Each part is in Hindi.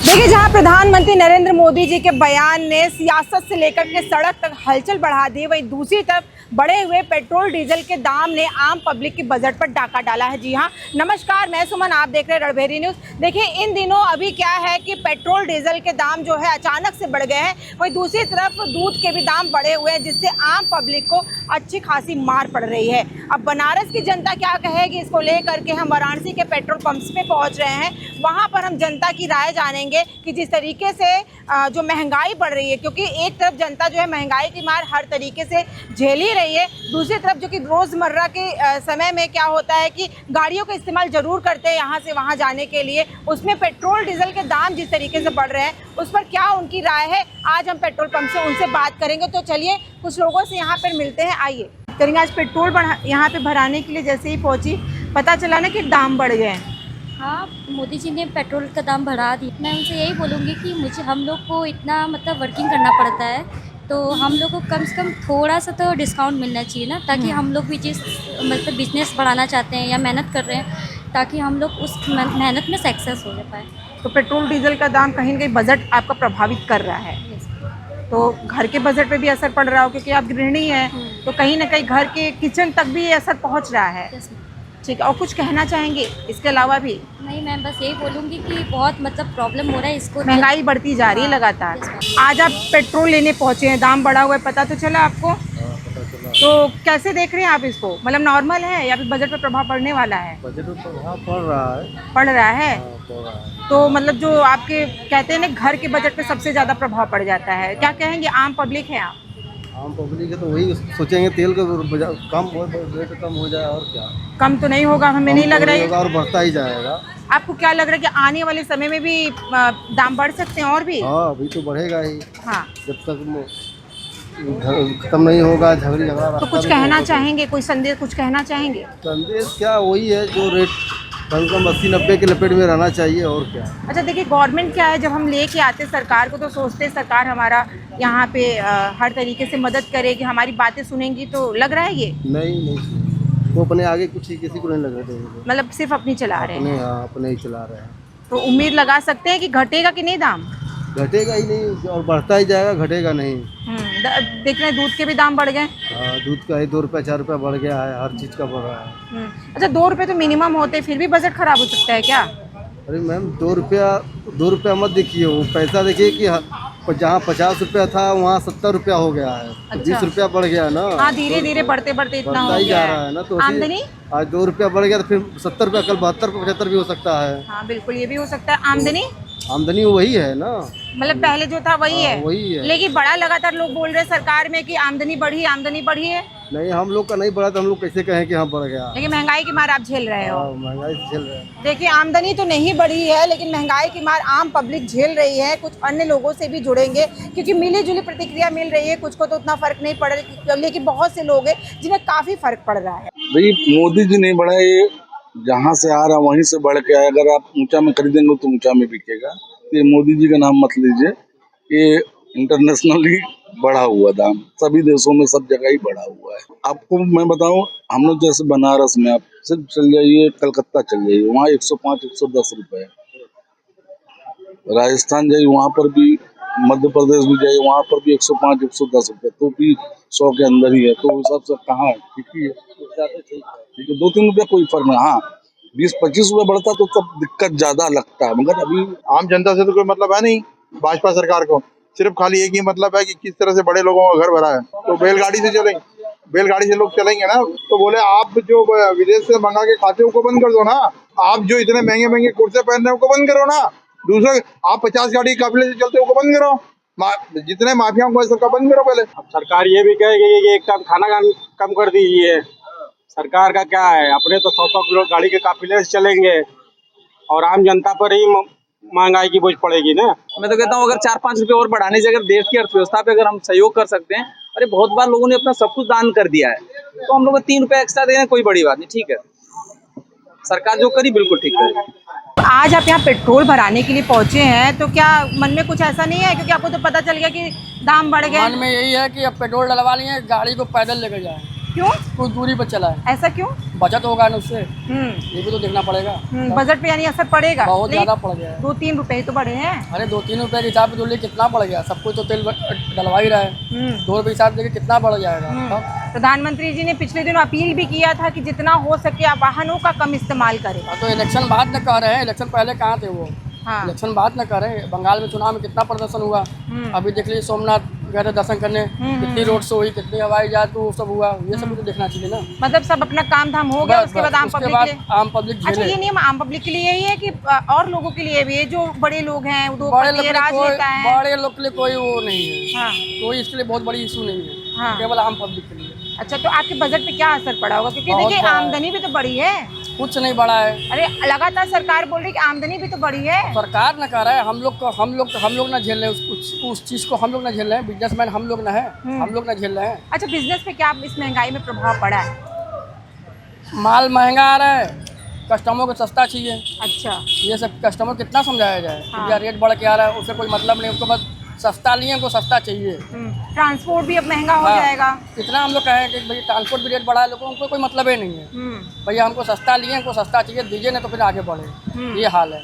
देखिए, जहां प्रधानमंत्री नरेंद्र मोदी जी के बयान ने सियासत से लेकर के सड़क तक हलचल बढ़ा दी, वहीं दूसरी तरफ बढ़े हुए पेट्रोल डीजल के दाम ने आम पब्लिक की बजट पर डाका डाला है। जी हां, नमस्कार, मैं सुमन, आप देख रहे हैं रणभेरी न्यूज़। देखिए, इन दिनों अभी क्या है कि पेट्रोल डीजल के दाम जो है अचानक से बढ़ गए हैं, वहीं दूसरी तरफ दूध के भी दाम बढ़े हुए हैं, जिससे आम पब्लिक को अच्छी खासी मार पड़ रही है। अब बनारस की जनता क्या कहेगी, इसको लेकर के हम वाराणसी के पेट्रोल पंप्स पे पहुंच रहे हैं। वहां पर हम जनता की राय जानेंगे कि जिस तरीके से जो महंगाई बढ़ रही है, क्योंकि एक तरफ जनता जो है महंगाई की मार हर तरीके से झेल ही रही है, दूसरी तरफ जो कि रोज़मर्रा के समय में क्या होता है कि गाड़ियों का इस्तेमाल ज़रूर करते हैं यहाँ से वहाँ जाने के लिए, उसमें पेट्रोल डीजल के दाम जिस तरीके से बढ़ रहे हैं, उस पर क्या उनकी राय है, आज हम पेट्रोल पंप से उनसे बात करेंगे। तो चलिए कुछ लोगों से यहाँ पर मिलते हैं, आइए करेंगे। आज पेट्रोल यहाँ पे भराने के लिए जैसे ही पहुँची, पता चला ना कि दाम बढ़ गए हैं। हाँ, मोदी जी ने पेट्रोल का दाम बढ़ा दिया। मैं उनसे यही बोलूँगी कि हम लोग को इतना मतलब वर्किंग करना पड़ता है, तो हम लोग को कम से कम थोड़ा सा तो डिस्काउंट मिलना चाहिए ना, ताकि हम लोग भी जिस मतलब बिजनेस बढ़ाना चाहते हैं या मेहनत कर रहे हैं, ताकि हम लोग उस मेहनत में सक्सेस हो पाए। तो पेट्रोल डीजल का दाम कहीं ना कहीं बजट आपका प्रभावित कर रहा है, तो घर के बजट पे भी असर पड़ रहा हो, क्योंकि आप गृहिणी हैं, तो कहीं ना कहीं घर के किचन तक भी ये असर पहुँच रहा है। ठीक है, और कुछ कहना चाहेंगे इसके अलावा भी? नहीं, मैं बस यही बोलूँगी कि बहुत मतलब प्रॉब्लम हो रहा है, इसको महंगाई बढ़ती जा रही है लगातार। आज आप पेट्रोल लेने पहुंचे हैं, दाम बढ़ा हुआ है, पता तो चला आपको? तो कैसे देख रहे हैं आप इसको, मतलब नॉर्मल है या फिर बजट पर प्रभाव पड़ने वाला है? बजट पर प्रभाव पड़ रहा है। पड़ रहा है? पड़ रहा है। तो मतलब जो आपके कहते हैं ना घर के बजट पे सबसे ज़्यादा प्रभाव पड़ जाता है, क्या कहेंगे? आम पब्लिक है आप? आम पब्लिक है तो वही सोचेंगे तेल का कम रेट कम हो जाए, और क्या। कम तो नहीं होगा, हमें नहीं लग रहा है। और बढ़ता ही जाएगा। आपको क्या लग रहा है कि आने वाले समय में भी दाम बढ़ सकते हैं और भी? हाँ, अभी तो बढ़ेगा ही। हाँ, जब तक खत्म नहीं होगा झगड़ा। तो कुछ कहना चाहेंगे, कोई संदेश कुछ कहना चाहेंगे? संदेश क्या, वही है जो रेट कम से कम 80-90 के लपेट में रहना चाहिए, और क्या। अच्छा, देखिए, गवर्नमेंट क्या है, जब हम लेके आते सरकार को तो सोचते हैं सरकार हमारा यहाँ पे हर तरीके से मदद करेगी, हमारी बातें सुनेंगी, तो लग रहा है ये? नहीं, तो अपने आगे कुछ ही किसी को नहीं लग रहे, मतलब सिर्फ अपनी चला रहे हैं। अपने ही चला रहे हैं। तो उम्मीद लगा सकते हैं कि घटेगा कि नहीं दाम? घटेगा ही नहीं, और बढ़ता ही जाएगा, घटेगा नहीं। देख रहे हैं दूध के भी दाम बढ़ गए। दूध का ही 2 रुपये 4 रुपये बढ़ गया है, हर चीज़ का बढ़ रहा है। अच्छा, 2 रुपये तो मिनिमम होते, फिर भी बजट खराब हो सकता है क्या? अरे मैम, 2 रुपया मत देखिए, वो पैसा देखिए कि जहाँ 50 रुपया था वहाँ 70 रुपया हो गया है। अच्छा। 20 रुपया बढ़ गया ना। हाँ, धीरे धीरे बढ़ते बढ़ते इतना हो बढ़ता ही गया जा रहा है ना। तो आमदनी आज 2 रुपया बढ़ गया तो फिर 70 रुपया, कल 72 75 भी हो सकता है। हाँ बिल्कुल, ये भी हो सकता है। आमदनी वही है ना, मतलब पहले जो था वही है। वही है, लेकिन बड़ा लगातार लोग बोल रहे हैं सरकार में कि आमदनी बढ़ी है। नहीं, हम लोग का नहीं बढ़ा तो हम लोग कैसे कहें कि हाँ बढ़ गया। लेकिन महंगाई की मार आप झेल रहे हो। महंगाई झेल रहे हैं। देखिए, आमदनी तो नहीं बढ़ी है, लेकिन महंगाई की मार आम पब्लिक झेल रही है। कुछ अन्य लोगों से भी जुड़ेंगे, क्योंकि मिली जुली प्रतिक्रिया मिल रही है। कुछ को तो उतना फर्क नहीं पड़ रहा, लेकिन बहुत से लोग हैं जिन्हें काफी फर्क पड़ रहा है। भाई, मोदी जी नहीं बढ़ाए, जहाँ से आ रहा वहीं से बढ़ के आए। अगर आप ऊंचा में खरीदेंगे तो ऊंचा में बिकेगा। ये मोदी जी का नाम मत लीजिए, ये इंटरनेशनली बढ़ा हुआ दाम, सभी देशों में सब जगह ही बढ़ा हुआ है। आपको मैं बताऊं, हम लोग जैसे बनारस में आप सिर्फ चल जाइए, कलकत्ता चल जाइए, वहाँ 105-110 रुपए। राजस्थान जाइए, वहाँ पर भी, मध्य प्रदेश भी जाइए, वहाँ पर भी 105-110 रुपए, तो भी 100 के अंदर ही है। तो उस हिसाब से कहाँ है, ठीक है, 2-3 रुपया कोई फर्क नहीं। हाँ, 20-25 रुपये बढ़ता तो तब दिक्कत ज्यादा लगता है, मगर अभी आम जनता से तो कोई मतलब है नहीं। भाजपा सरकार को सिर्फ खाली एक ही मतलब है कि किस तरह से बड़े लोगों का घर भरा है। तो बैलगाड़ी से लोग चलेंगे ना, तो बोले आप जो विदेश से मंगा के खाते हो उसको बंद कर दो ना। आप जो इतने महंगे कुर्ते पहन रहे हो उसको बंद करो ना। दूसरे आप 50 गाड़ी काफिले से चलते हो उसको बंद करो। जितने माफिया को सबका बंद करो पहले। अब सरकार ये भी कहेगी कि एक टाइम खाना कम कर दीजिए। सरकार का क्या है, अपने तो 100 किलो गाड़ी के काफिले से चलेंगे, और आम जनता पर ही महंगाई की बोझ पड़ेगी ना। मैं तो कहता हूँ, अगर 4-5 रुपए और बढ़ाने से अगर देश की अर्थव्यवस्था पे अगर हम सहयोग कर सकते हैं। अरे बहुत बार लोगों ने अपना सब कुछ दान कर दिया है, तो हम लोग को 3 रुपए एक्स्ट्रा देना कोई बड़ी बात नहीं। ठीक है, सरकार जो करी बिल्कुल ठीक करी। आज आप यहाँ पेट्रोल भराने के लिए पहुँचे हैं, तो क्या मन में कुछ ऐसा नहीं है, क्योंकि आपको तो पता चल गया कि दाम बढ़ गए? मन में यही है कि अब पेट्रोल डलवा लिए, गाड़ी को पैदल लेकर जाए। क्यों? कुछ दूरी पर चला है, ऐसा क्यों? बचत होगा ना उससे, हम्म ये भी तो देखना पड़ेगा। बजट पे यानी असर पड़ेगा? बहुत लेकिन ज़्यादा पड़ गया है। 2-3 रुपए तो बढ़े हैं। अरे 2-3 रुपए के हिसाब से तो लिए कितना बढ़ गया, सब कुछ तो तेल डलवा ही रहा है, 2 रुपये हिसाब से कितना बढ़ जाएगा। हाँ। प्रधानमंत्री जी ने पिछले दिनों अपील भी किया था कि जितना हो सके आप वाहनों का कम इस्तेमाल करें। तो इलेक्शन बाद न कह रहे हैं, इलेक्शन पहले कहाँ थे वो? हाँ। इलेक्शन बाद न कर रहे हैं। बंगाल में चुनाव में कितना प्रदर्शन हुआ, अभी देख लीजिए सोमनाथ गए थे दर्शन करने, कितनी रोड शो हुई, कितनी हवाई जहाज वो सब हुआ, ये सब भी तो देखना चाहिए ना। मतलब सब अपना काम धाम हो गया, उसके बाद आम उसके पब्लिक बाद के लिए। आम पब्लिक अच्छा, झेले। ये नियम आम पब्लिक के लिए ही है कि और लोगों के लिए भी है? जो बड़े लोग हैं, बड़े उद्योगपति लोग है, के लिए राजनेता है। बड़े लोग के लिए कोई वो नहीं है, हाँ। कोई इसके लिए बहुत बड़ी इशू नहीं है, हाँ। केवल आम पब्लिक के लिए। अच्छा, तो आपके बजट पे क्या असर पड़ा होगा? क्योंकि बहुत देखिए बड़ा है। आमदनी भी तो बढ़ी है। कुछ नहीं बढ़ा है, अरे लगातार सरकार बोल रही है कि आमदनी भी तो बढ़ी है। सरकार न कर रहा है, हम लोग ना झेल रहे हैं उस चीज़ को, हम लोग ना झेल रहे हैं, बिजनेसमैन हम लोग ना है, हम लोग ना झेल रहे हैं। अच्छा, बिजनेस पे क्या इस महंगाई में प्रभाव पड़ा है? माल महंगा आ रहा है, कस्टमर को सस्ता चाहिए, अच्छा। ये सब कस्टमर कितना समझाया जाए। हाँ। या रेट बढ़ के आ रहा है, उससे कोई मतलब नहीं, उसको बस सस्ता लिए, उनको सस्ता चाहिए। ट्रांसपोर्ट भी अब महंगा हो हाँ। जाएगा। कितना हम लोग कहें कि भाई ट्रांसपोर्ट भी रेट बढ़ा है, लोगों को कोई मतलब ही नहीं है। भैया हमको सस्ता लिए, हमको सस्ता चाहिए, दीजिए ना तो फिर आगे बढ़े, ये हाल है।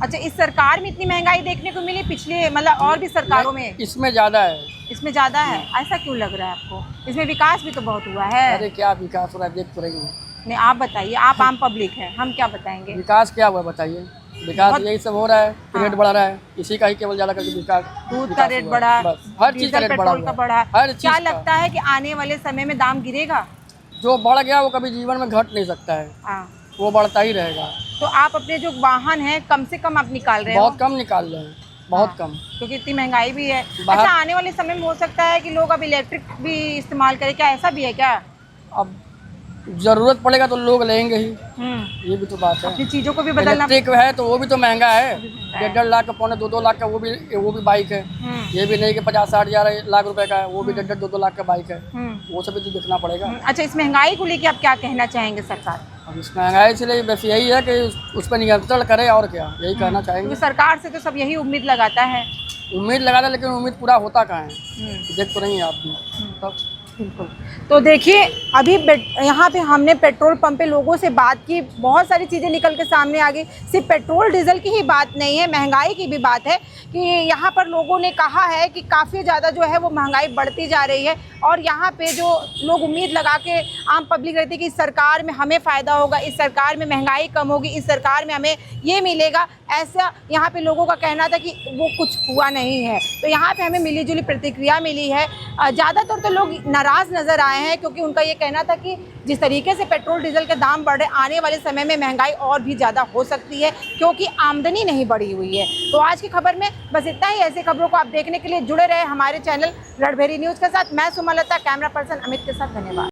अच्छा, इस सरकार में इतनी महंगाई देखने को मिली? पिछले मतलब और भी सरकारों में इसमें ज़्यादा है। इसमें ज़्यादा है? ऐसा क्यों लग रहा है आपको? इसमें विकास भी तो बहुत हुआ है। अरे क्या विकास हो रहा है, देख तो रही है। नहीं, आप बताइए, आप आम पब्लिक हैं, हम क्या बताएंगे? विकास क्या हुआ बताइए? विकास यही सब हो रहा है, रेट बढ़ रहा है, इसी का ही केवल ज़्यादा करके विकास। दूध का रेट बढ़ा, हर चीज़ का डीजल रेट बढ़ा पेट्रोल का हुआ बढ़ा। है, हर चीज़ क्या का। लगता है कि आने वाले समय में दाम गिरेगा? जो बढ़ गया वो कभी जीवन में घट नहीं सकता है, हाँ। वो बढ़ता ही रहेगा। तो आप अपने जो वाहन है कम से कम आप निकाल रहे हो? बहुत कम निकाल रहे हैं, बहुत कम, क्योंकि इतनी महंगाई भी है। बाहर- अच्छा, आने वाले समय में हो सकता है कि लोग अब इलेक्ट्रिक भी इस्तेमाल करें, क्या ऐसा भी है क्या? अब ज़रूरत पड़ेगा तो लोग लेंगे ही, ये भी तो बात है। अपनी चीज़ों को भी बदलना। इलेक्ट्रिक है तो वो भी तो महंगा है, 1.5 लाख का, 1.25-2 लाख का वो भी बाइक है। ये भी नहीं कि 50-60 हज़ार लाख रुपए का है, वो भी 1.5-2 लाख का बाइक है, वो सब भी तो देखना पड़ेगा। अच्छा, इस महंगाई को लेके आप क्या कहना चाहेंगे सरकार? अब इस महंगाई से लिए बस यही है कि उस पर नियंत्रण करे, और क्या, यही कहना चाहेंगे। क्योंकि सरकार से तो सब यही उम्मीद लगाता है। उम्मीद लगा था, लेकिन उम्मीद पूरा होता कहाँ है, देख तो नहीं है आप भी तब। बिल्कुल। तो देखिए, अभी यहाँ पे हमने पेट्रोल पंप पे लोगों से बात की, बहुत सारी चीज़ें निकल के सामने आ गई। सिर्फ पेट्रोल डीजल की ही बात नहीं है, महंगाई की भी बात है कि यहाँ पर लोगों ने कहा है कि काफ़ी ज़्यादा जो है वो महंगाई बढ़ती जा रही है। और यहाँ पे जो लोग उम्मीद लगा के आम पब्लिक रहती है कि इस सरकार में हमें फ़ायदा होगा, इस सरकार में महंगाई कम होगी, इस सरकार में हमें ये मिलेगा, ऐसा यहाँ पे लोगों का कहना था कि वो कुछ हुआ नहीं है। तो यहाँ पे हमें मिली जुली प्रतिक्रिया मिली है। ज़्यादातर तो लोग नाराज़ नज़र आए हैं, क्योंकि उनका ये कहना था कि जिस तरीके से पेट्रोल डीजल के दाम बढ़ रहे, आने वाले समय में महंगाई और भी ज़्यादा हो सकती है, क्योंकि आमदनी नहीं बढ़ी हुई है। तो आज की खबर में बस इतना ही। ऐसी खबरों को आप देखने के लिए जुड़े रहे हमारे चैनल रणभेरी न्यूज़ के साथ। मैं सुमलता, कैमरा पर्सन अमित के साथ। धन्यवाद।